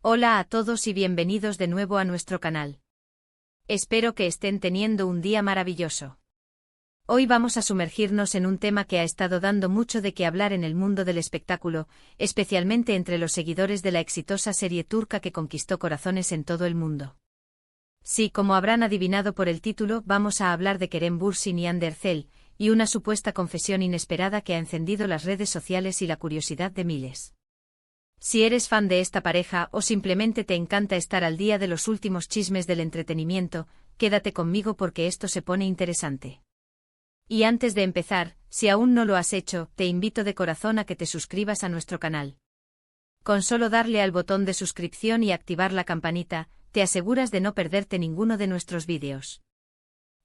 Hola a todos y bienvenidos de nuevo a nuestro canal. Espero que estén teniendo un día maravilloso. Hoy vamos a sumergirnos en un tema que ha estado dando mucho de qué hablar en el mundo del espectáculo, especialmente entre los seguidores de la exitosa serie turca que conquistó corazones en todo el mundo. Sí, como habrán adivinado por el título, vamos a hablar de Kerem Bürsin y Hande Erçel, y una supuesta confesión inesperada que ha encendido las redes sociales y la curiosidad de miles. Si eres fan de esta pareja o simplemente te encanta estar al día de los últimos chismes del entretenimiento, quédate conmigo porque esto se pone interesante. Y antes de empezar, si aún no lo has hecho, te invito de corazón a que te suscribas a nuestro canal. Con solo darle al botón de suscripción y activar la campanita, te aseguras de no perderte ninguno de nuestros vídeos.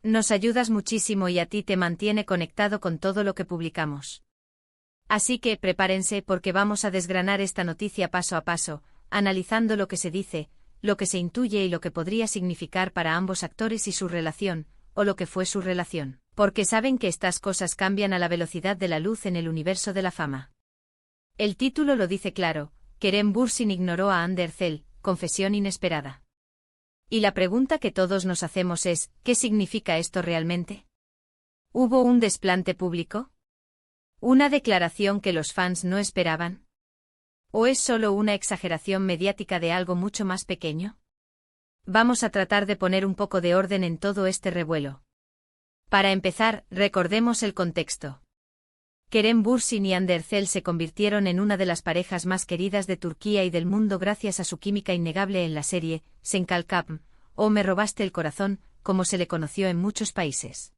Nos ayudas muchísimo y a ti te mantiene conectado con todo lo que publicamos. Así que prepárense porque vamos a desgranar esta noticia paso a paso, analizando lo que se dice, lo que se intuye y lo que podría significar para ambos actores y su relación, o lo que fue su relación, porque saben que estas cosas cambian a la velocidad de la luz en el universo de la fama. El título lo dice claro: Kerem Bürsin ignoró a Hande Erçel, confesión inesperada. Y la pregunta que todos nos hacemos es, ¿qué significa esto realmente? ¿Hubo un desplante público? ¿Una declaración que los fans no esperaban? ¿O es solo una exageración mediática de algo mucho más pequeño? Vamos a tratar de poner un poco de orden en todo este revuelo. Para empezar, recordemos el contexto. Kerem Bürsin y Hande Erçel se convirtieron en una de las parejas más queridas de Turquía y del mundo gracias a su química innegable en la serie Sen Kalkapm, o Me robaste el corazón, como se le conoció en muchos países.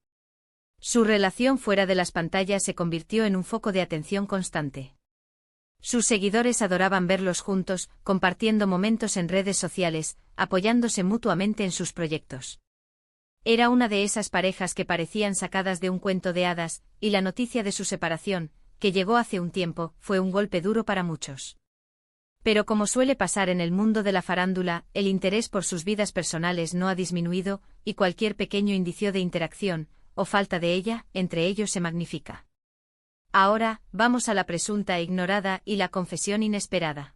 Su relación fuera de las pantallas se convirtió en un foco de atención constante. Sus seguidores adoraban verlos juntos, compartiendo momentos en redes sociales, apoyándose mutuamente en sus proyectos. Era una de esas parejas que parecían sacadas de un cuento de hadas, y la noticia de su separación, que llegó hace un tiempo, fue un golpe duro para muchos. Pero como suele pasar en el mundo de la farándula, el interés por sus vidas personales no ha disminuido, y cualquier pequeño indicio de interacción, o falta de ella, entre ellos se magnifica. Ahora, vamos a la presunta ignorada y la confesión inesperada.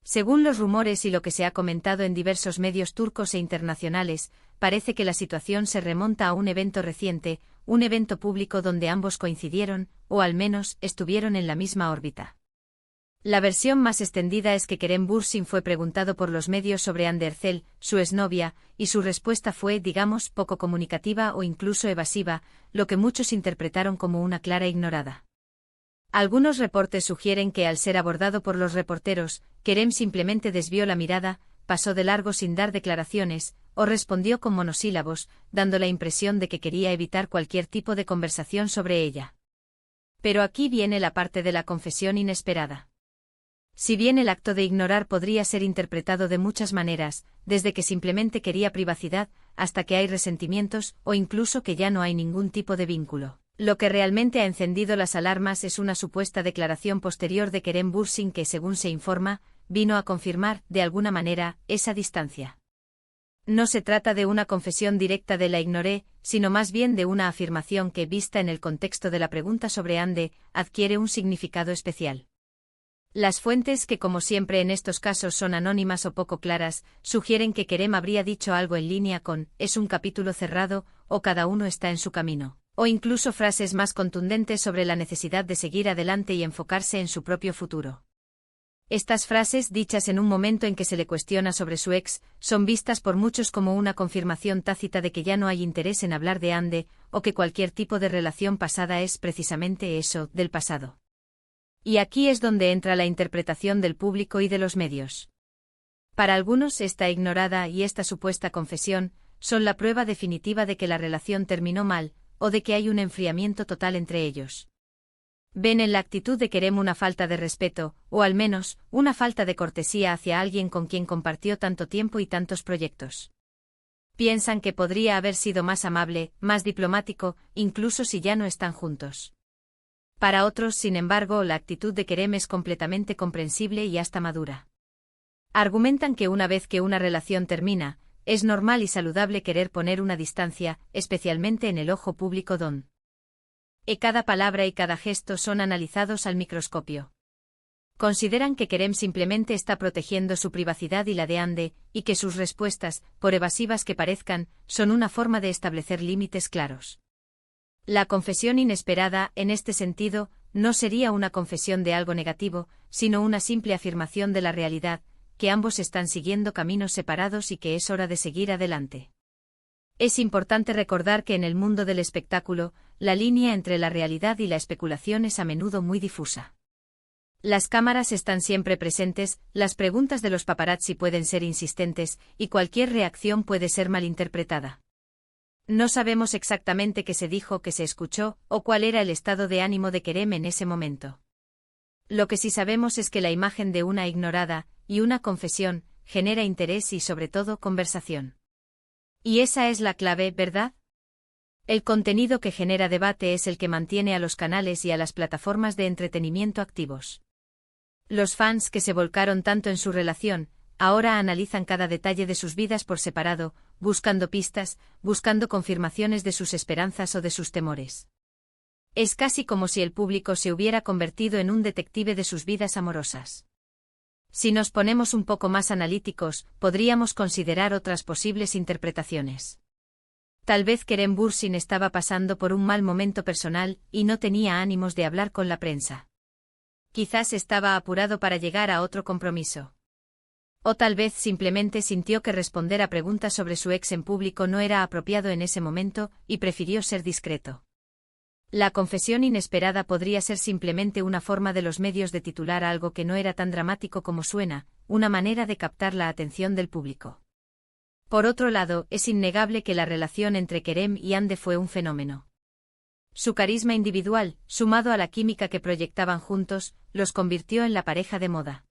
Según los rumores y lo que se ha comentado en diversos medios turcos e internacionales, parece que la situación se remonta a un evento reciente, un evento público donde ambos coincidieron, o al menos, estuvieron en la misma órbita. La versión más extendida es que Kerem Bürsin fue preguntado por los medios sobre Hande Erçel, su exnovia, y su respuesta fue, digamos, poco comunicativa o incluso evasiva, lo que muchos interpretaron como una clara ignorada. Algunos reportes sugieren que al ser abordado por los reporteros, Kerem simplemente desvió la mirada, pasó de largo sin dar declaraciones, o respondió con monosílabos, dando la impresión de que quería evitar cualquier tipo de conversación sobre ella. Pero aquí viene la parte de la confesión inesperada. Si bien el acto de ignorar podría ser interpretado de muchas maneras, desde que simplemente quería privacidad, hasta que hay resentimientos, o incluso que ya no hay ningún tipo de vínculo. Lo que realmente ha encendido las alarmas es una supuesta declaración posterior de Kerem Bürsin que, según se informa, vino a confirmar, de alguna manera, esa distancia. No se trata de una confesión directa de la ignoré, sino más bien de una afirmación que, vista en el contexto de la pregunta sobre Hande, adquiere un significado especial. Las fuentes, que como siempre en estos casos son anónimas o poco claras, sugieren que Kerem habría dicho algo en línea con «es un capítulo cerrado» o «cada uno está en su camino», o incluso frases más contundentes sobre la necesidad de seguir adelante y enfocarse en su propio futuro. Estas frases, dichas en un momento en que se le cuestiona sobre su ex, son vistas por muchos como una confirmación tácita de que ya no hay interés en hablar de Hande, o que cualquier tipo de relación pasada es precisamente eso, del pasado. Y aquí es donde entra la interpretación del público y de los medios. Para algunos esta ignorada y esta supuesta confesión son la prueba definitiva de que la relación terminó mal, o de que hay un enfriamiento total entre ellos. Ven en la actitud de Kerem una falta de respeto, o al menos, una falta de cortesía hacia alguien con quien compartió tanto tiempo y tantos proyectos. Piensan que podría haber sido más amable, más diplomático, incluso si ya no están juntos. Para otros, sin embargo, la actitud de Kerem es completamente comprensible y hasta madura. Argumentan que una vez que una relación termina, es normal y saludable querer poner una distancia, especialmente en el ojo público donde cada palabra y cada gesto son analizados al microscopio. Consideran que Kerem simplemente está protegiendo su privacidad y la de Ande, y que sus respuestas, por evasivas que parezcan, son una forma de establecer límites claros. La confesión inesperada, en este sentido, no sería una confesión de algo negativo, sino una simple afirmación de la realidad, que ambos están siguiendo caminos separados y que es hora de seguir adelante. Es importante recordar que en el mundo del espectáculo, la línea entre la realidad y la especulación es a menudo muy difusa. Las cámaras están siempre presentes, las preguntas de los paparazzi pueden ser insistentes, y cualquier reacción puede ser malinterpretada. No sabemos exactamente qué se dijo, qué se escuchó, o cuál era el estado de ánimo de Kerem en ese momento. Lo que sí sabemos es que la imagen de una ignorada, y una confesión, genera interés y sobre todo conversación. Y esa es la clave, ¿verdad? El contenido que genera debate es el que mantiene a los canales y a las plataformas de entretenimiento activos. Los fans que se volcaron tanto en su relación, ahora analizan cada detalle de sus vidas por separado, buscando pistas, buscando confirmaciones de sus esperanzas o de sus temores. Es casi como si el público se hubiera convertido en un detective de sus vidas amorosas. Si nos ponemos un poco más analíticos, podríamos considerar otras posibles interpretaciones. Tal vez Kerem Bürsin estaba pasando por un mal momento personal y no tenía ánimos de hablar con la prensa. Quizás estaba apurado para llegar a otro compromiso. O tal vez simplemente sintió que responder a preguntas sobre su ex en público no era apropiado en ese momento y prefirió ser discreto. La confesión inesperada podría ser simplemente una forma de los medios de titular algo que no era tan dramático como suena, una manera de captar la atención del público. Por otro lado, es innegable que la relación entre Kerem y Ande fue un fenómeno. Su carisma individual, sumado a la química que proyectaban juntos, los convirtió en la pareja de moda.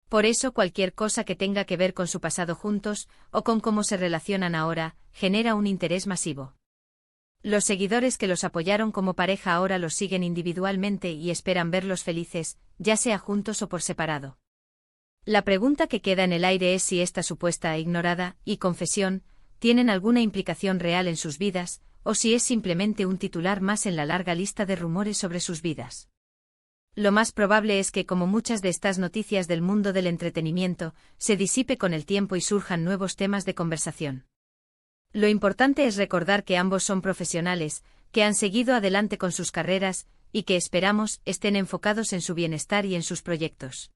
Por eso cualquier cosa que tenga que ver con su pasado juntos, o con cómo se relacionan ahora, genera un interés masivo. Los seguidores que los apoyaron como pareja ahora los siguen individualmente y esperan verlos felices, ya sea juntos o por separado. La pregunta que queda en el aire es si esta supuesta ignorada y confesión tienen alguna implicación real en sus vidas, o si es simplemente un titular más en la larga lista de rumores sobre sus vidas. Lo más probable es que, como muchas de estas noticias del mundo del entretenimiento, se disipe con el tiempo y surjan nuevos temas de conversación. Lo importante es recordar que ambos son profesionales, que han seguido adelante con sus carreras, y que esperamos estén enfocados en su bienestar y en sus proyectos.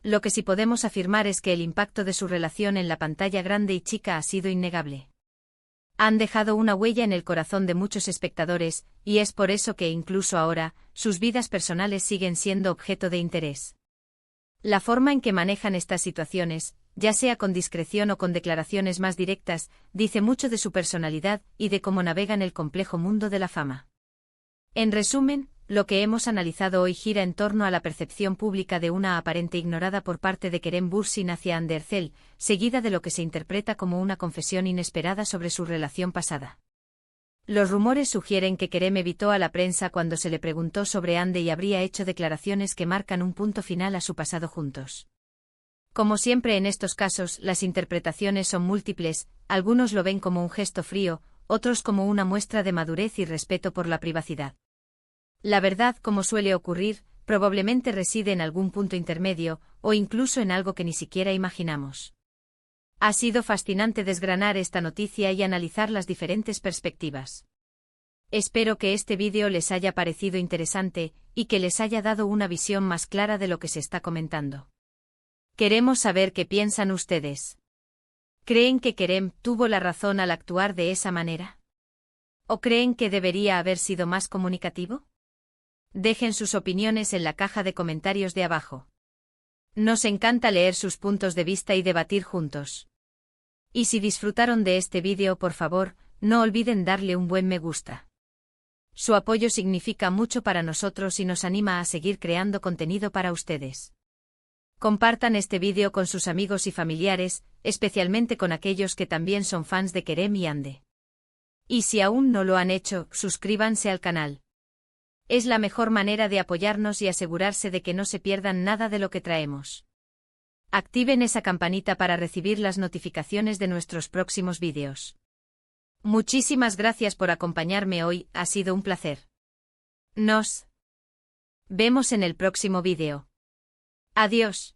Lo que sí podemos afirmar es que el impacto de su relación en la pantalla grande y chica ha sido innegable. Han dejado una huella en el corazón de muchos espectadores, y es por eso que incluso ahora, sus vidas personales siguen siendo objeto de interés. La forma en que manejan estas situaciones, ya sea con discreción o con declaraciones más directas, dice mucho de su personalidad y de cómo navegan el complejo mundo de la fama. En resumen, lo que hemos analizado hoy gira en torno a la percepción pública de una aparente ignorada por parte de Kerem Bürsin hacia Hande Erçel, seguida de lo que se interpreta como una confesión inesperada sobre su relación pasada. Los rumores sugieren que Kerem evitó a la prensa cuando se le preguntó sobre Hande y habría hecho declaraciones que marcan un punto final a su pasado juntos. Como siempre en estos casos, las interpretaciones son múltiples, algunos lo ven como un gesto frío, otros como una muestra de madurez y respeto por la privacidad. La verdad, como suele ocurrir, probablemente reside en algún punto intermedio, o incluso en algo que ni siquiera imaginamos. Ha sido fascinante desgranar esta noticia y analizar las diferentes perspectivas. Espero que este vídeo les haya parecido interesante, y que les haya dado una visión más clara de lo que se está comentando. Queremos saber qué piensan ustedes. ¿Creen que Kerem tuvo la razón al actuar de esa manera? ¿O creen que debería haber sido más comunicativo? Dejen sus opiniones en la caja de comentarios de abajo. Nos encanta leer sus puntos de vista y debatir juntos. Y si disfrutaron de este vídeo, por favor, no olviden darle un buen me gusta. Su apoyo significa mucho para nosotros y nos anima a seguir creando contenido para ustedes. Compartan este vídeo con sus amigos y familiares, especialmente con aquellos que también son fans de Kerem y Hande. Y si aún no lo han hecho, suscríbanse al canal. Es la mejor manera de apoyarnos y asegurarse de que no se pierdan nada de lo que traemos. Activen esa campanita para recibir las notificaciones de nuestros próximos vídeos. Muchísimas gracias por acompañarme hoy, ha sido un placer. Nos vemos en el próximo vídeo. Adiós.